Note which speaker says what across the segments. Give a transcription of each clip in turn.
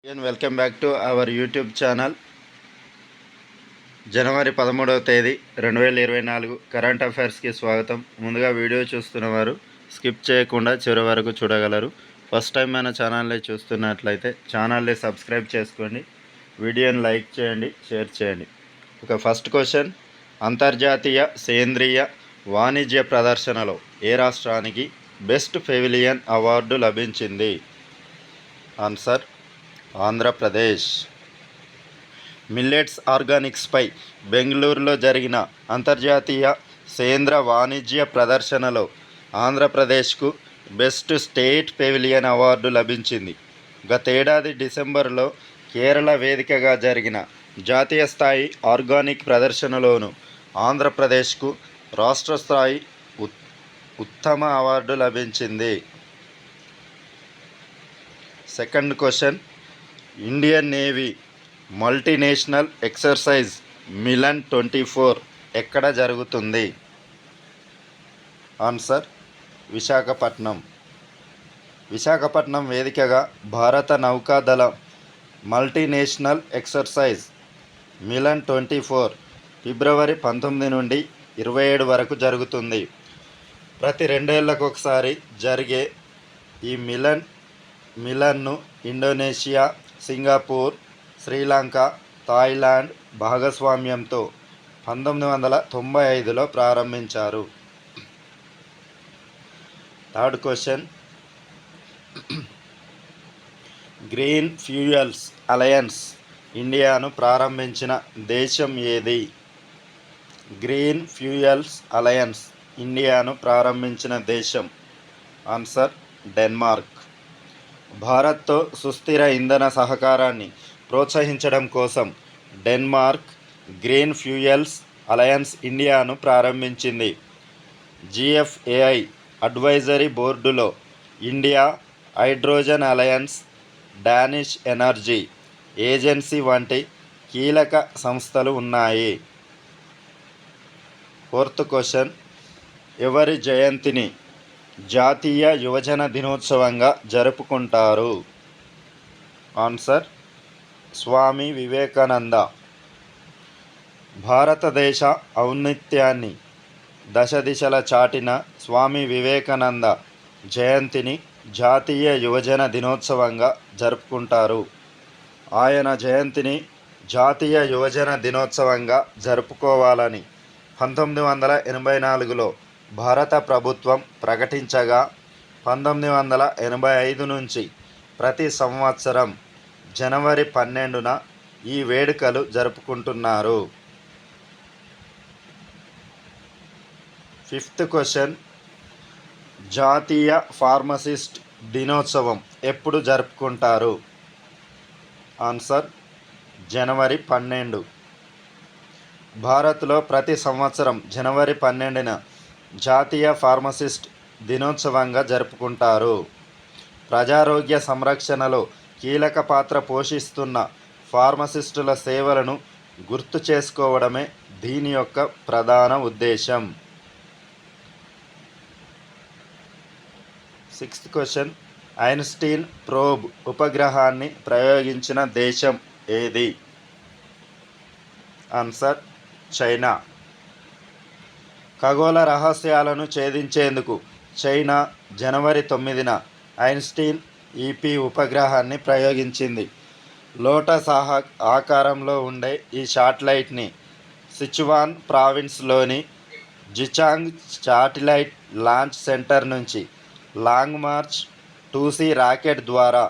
Speaker 1: And welcome back to our YouTube channel. జనవరి 13వ తేదీ 2024 కరెంట్ అఫైర్స్కి స్వాగతం. ముందుగా వీడియో చూస్తున్నవారు స్కిప్ చేయకుండా చివరి వరకు చూడగలరు. ఫస్ట్ టైం మన ఛానల్ని చూస్తున్నట్లయితే ఛానల్ని సబ్స్క్రైబ్ చేసుకోండి, వీడియోని లైక్ చేయండి, షేర్ చేయండి. ఫస్ట్ క్వశ్చన్, అంతర్జాతీయ సేంద్రియ వాణిజ్య ప్రదర్శనలో ఏ రాష్ట్రానికి బెస్ట్ పెవిలియన్ అవార్డు లభించింది? ఆన్సర్ ఆంధ్రప్రదేశ్. మిల్లెట్స్ ఆర్గానిక్స్పై బెంగళూరులో జరిగిన అంతర్జాతీయ సేంద్ర వాణిజ్య ప్రదర్శనలో ఆంధ్రప్రదేశ్కు బెస్ట్ స్టేట్ పెవిలియన్ అవార్డు లభించింది. గతేడాది డిసెంబర్లో కేరళ వేదికగా జరిగిన జాతీయ స్థాయి ఆర్గానిక్ ప్రదర్శనలోనూ ఆంధ్రప్రదేశ్కు రాష్ట్ర స్థాయి ఉత్తమ అవార్డు లభించింది. Second question, Indian navy multinational exercise melon 24 ఎక్కడ జరుగుతుంది? ఆన్సర్ విశాఖపట్నం. విశాఖపట్నం వేదికగా భారత నౌకాదళ మల్టీనేషనల్ ఎక్సర్సైజ్ మిలన్ 24 ఫిబ్రవరి 19 నుండి 27 వరకు జరుగుతుంది. ప్రతి 2 ఏళ్లకు ఒకసారి జరిగే ఈ మిలన్ను ఇండోనేషియా, సింగపూర్, శ్రీలంక, థాయిలాండ్ భాగస్వామ్యంతో 1995లో ప్రారంభించారు. Third question, green fuels alliance ఇండియాను ప్రారంభించిన దేశం ఏది? గ్రీన్ ఫ్యూయల్స్ అలయన్స్ ఇండియాను ప్రారంభించిన దేశం ఆన్సర్ డెన్మార్క్. భారత్తో సుస్థిర ఇంధన సహకారాన్ని ప్రోత్సహించడం కోసం డెన్మార్క్ గ్రీన్ ఫ్యూయల్స్ అలయన్స్ ఇండియాను ప్రారంభించింది. GFAI అడ్వైజరీ బోర్డులో India, hydrogen alliance, Danish energy agency వంటి కీలక సంస్థలు ఉన్నాయి. ఫోర్త్ క్వశ్చన్, ఎవరి జయంతిని జాతీయ యువజన దినోత్సవంగా జరుపుకుంటారు? ఆన్సర్ స్వామి వివేకానంద. భారతదేశ ఔన్నత్యాన్ని దశ దిశల చాటిన స్వామి వివేకానంద జయంతిని జాతీయ యువజన దినోత్సవంగా జరుపుకుంటారు. ఆయన జయంతిని జాతీయ యువజన దినోత్సవంగా జరుపుకోవాలని 1984లో భారత ప్రభుత్వం ప్రకటించగా 1985 నుంచి ప్రతి సంవత్సరం జనవరి 12న ఈ వేడుకలు జరుపుకుంటున్నారు. ఫిఫ్త్ క్వశ్చన్, జాతీయ ఫార్మసిస్ట్ దినోత్సవం ఎప్పుడు జరుపుకుంటారు? ఆన్సర్ జనవరి 12. భారత్లో ప్రతి సంవత్సరం జనవరి 12న జాతీయ ఫార్మసిస్ట్ దినోత్సవంగా జరుపుకుంటారు. ప్రజారోగ్య సంరక్షణలో కీలక పాత్ర పోషిస్తున్న ఫార్మసిస్టుల సేవలను గుర్తు చేసుకోవడమే దీని యొక్క ప్రధాన ఉద్దేశం. సిక్స్త్ క్వశ్చన్, ఐన్స్టీన్ ప్రోబ్ ఉపగ్రహాన్ని ప్రయోగించిన దేశం ఏది? Answer China. ఖగోళ రహస్యాలను ఛేదించేందుకు చైనా జనవరి 9న ఐన్స్టీన్ EP ఉపగ్రహాన్ని ప్రయోగించింది. లోటస్ ఆకారంలో ఉండే ఈ శాటిలైట్ని సిచువాన్ ప్రావిన్స్లోని జిచాంగ్ శాటిలైట్ లాంచ్ సెంటర్ నుంచి లాంగ్ మార్చ్ 2C రాకెట్ ద్వారా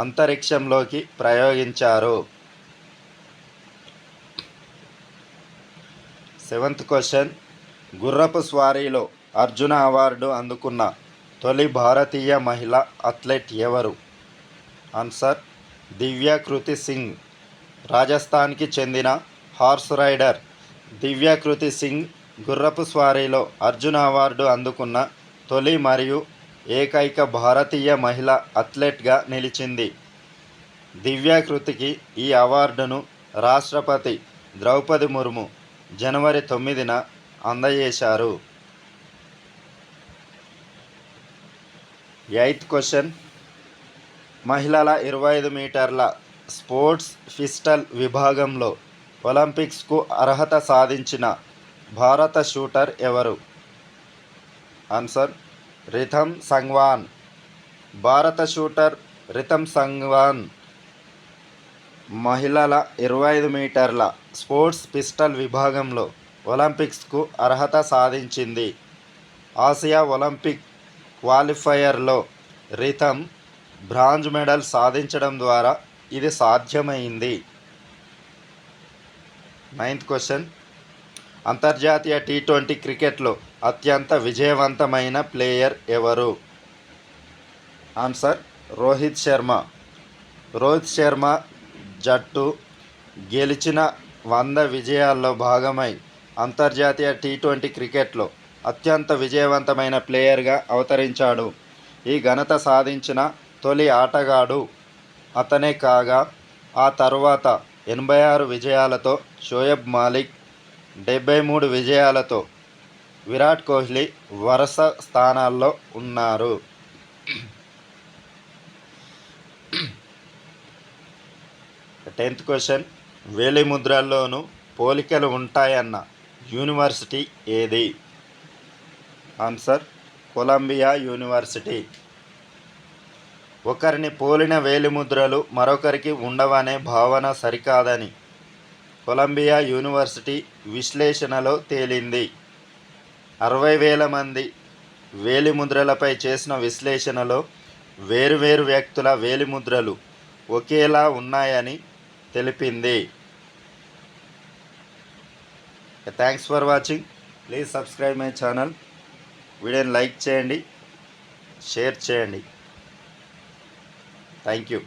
Speaker 1: అంతరిక్షంలోకి ప్రయోగించారు. సెవెంత్ క్వశ్చన్, గుర్రపు స్వారీలో అర్జున అవార్డు అందుకున్న తొలి భారతీయ మహిళా అథ్లెట్ ఎవరు? ఆన్సర్ దివ్యకృతి సింగ్. రాజస్థాన్కి చెందిన హార్స్ రైడర్ దివ్యకృతి సింగ్ గుర్రపు స్వారీలో అర్జున అవార్డు అందుకున్న తొలి మరియు ఏకైక భారతీయ మహిళా అథ్లెట్గా నిలిచింది. దివ్యకృతికి ఈ అవార్డును రాష్ట్రపతి ద్రౌపది ముర్ము జనవరి 9న అందజేశారు. ఎయిత్ క్వశ్చన్, మహిళల 25 మీటర్ల స్పోర్ట్స్ పిస్టల్ విభాగంలో ఒలింపిక్స్కు అర్హత సాధించిన భారత షూటర్ ఎవరు? Answer rhythm Sangwan. భారత షూటర్ రిథమ్ సంగ్వాన్ మహిళల 25 మీటర్ల స్పోర్ట్స్ పిస్టల్ విభాగంలో ఒలింపిక్స్కు అర్హత సాధించింది. ఆసియా ఒలింపిక్ క్వాలిఫైయర్లో రిథమ్ బ్రాంజ్ మెడల్ సాధించడం ద్వారా ఇది సాధ్యమైంది. 9th question. అంతర్జాతీయ T20 క్రికెట్లో అత్యంత విజయవంతమైన ప్లేయర్ ఎవరు? ఆన్సర్ రోహిత్ శర్మ. రోహిత్ శర్మ జట్టు గెలిచిన 100 విజయాల్లో భాగమై అంతర్జాతీయ T20 క్రికెట్లో అత్యంత విజయవంతమైన ప్లేయర్గా అవతరించాడు. ఈ ఘనత సాధించిన తొలి ఆటగాడు అతనే కాగా ఆ తర్వాత 86 విజయాలతో షోయబ్ మాలిక్, 73 విజయాలతో విరాట్ కోహ్లీ వరుస స్థానాల్లో ఉన్నారు. 10th question. వేలిముద్రల్లోనూ పోలికలు ఉంటాయన్న యూనివర్సిటీ ఏది? Answer Columbia university. ఒకరిని పోలిన వేలిముద్రలు మరొకరికి ఉండవనే భావన సరికాదని కొలంబియా యూనివర్సిటీ విశ్లేషణలో తేలింది. 60,000 మంది వేలిముద్రలపై చేసిన విశ్లేషణలో వేరువేరు వ్యక్తుల వేలిముద్రలు ఒకేలా ఉన్నాయని తెలిపింది. Thanks for watching. Please subscribe my channel. వీడియోని లైక్ చేయండి, షేర్ చేయండి. Thank you.